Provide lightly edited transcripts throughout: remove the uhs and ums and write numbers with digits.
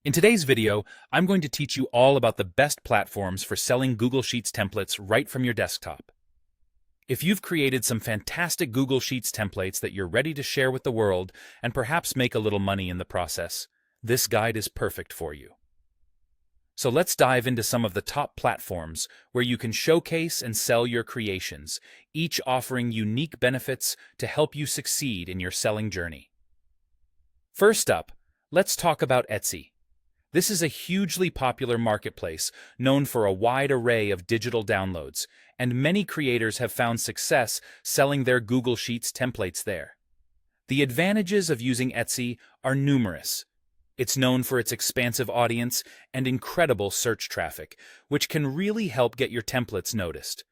In today's video, I'm going to teach you all about the best platforms for selling Google Sheets templates right from your desktop. If you've created some fantastic Google Sheets templates that you're ready to share with the world and perhaps make a little money in the process, this guide is perfect for you. So let's dive into some of the top platforms where you can showcase and sell your creations, each offering unique benefits to help you succeed in your selling journey. First up, let's talk about Etsy. This is a hugely popular marketplace known for a wide array of digital downloads, and many creators have found success selling their Google Sheets templates there. The advantages of using Etsy are numerous. It's known for its expansive audience and incredible search traffic, which can really help get your templates noticed.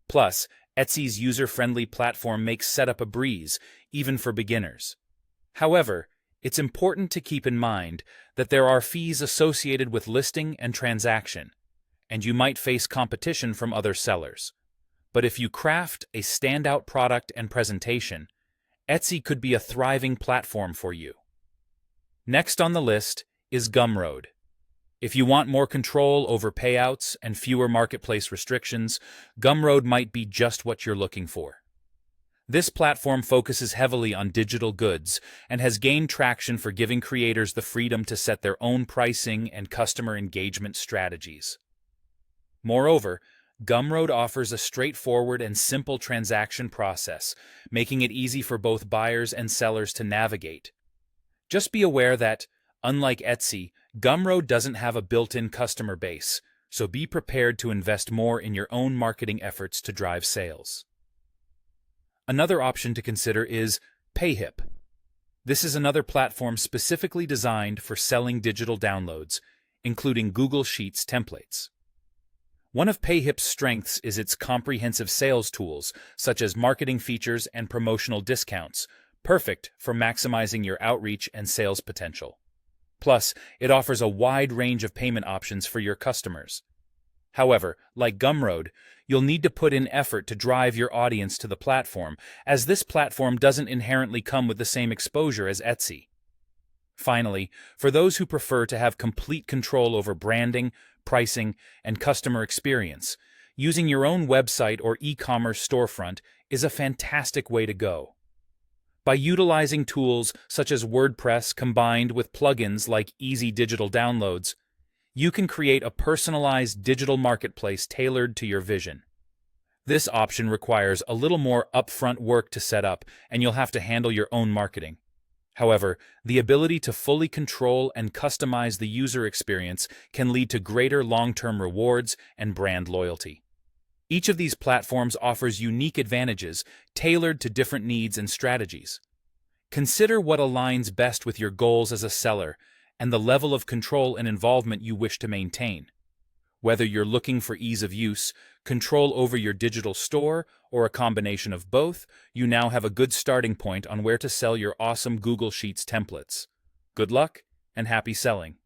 Plus, Etsy's user-friendly platform makes setup a breeze, even for beginners. However, it's important to keep in mind that there are fees associated with listing and transaction, and you might face competition from other sellers. But if you craft a standout product and presentation, Etsy could be a thriving platform for you. Next on the list is Gumroad. If you want more control over payouts and fewer marketplace restrictions, Gumroad might be just what you're looking for. This platform focuses heavily on digital goods and has gained traction for giving creators the freedom to set their own pricing and customer engagement strategies. Moreover, Gumroad offers a straightforward and simple transaction process, making it easy for both buyers and sellers to navigate. Just be aware that, unlike Etsy, Gumroad doesn't have a built-in customer base, so be prepared to invest more in your own marketing efforts to drive sales. Another option to consider is Payhip. This is another platform specifically designed for selling digital downloads, including Google Sheets templates. One of Payhip's strengths is its comprehensive sales tools, such as marketing features and promotional discounts, perfect for maximizing your outreach and sales potential. Plus, it offers a wide range of payment options for your customers. However, like Gumroad, you'll need to put in effort to drive your audience to the platform, as this platform doesn't inherently come with the same exposure as Etsy. Finally, for those who prefer to have complete control over branding, pricing, and customer experience, using your own website or e-commerce storefront is a fantastic way to go. By utilizing tools such as WordPress combined with plugins like Easy Digital Downloads, you can create a personalized digital marketplace tailored to your vision. This option requires a little more upfront work to set up, and you'll have to handle your own marketing. However, the ability to fully control and customize the user experience can lead to greater long-term rewards and brand loyalty. Each of these platforms offers unique advantages tailored to different needs and strategies. Consider what aligns best with your goals as a seller and the level of control and involvement you wish to maintain. Whether you're looking for ease of use, control over your digital store, or a combination of both, you now have a good starting point on where to sell your awesome Google Sheets templates. Good luck and happy selling!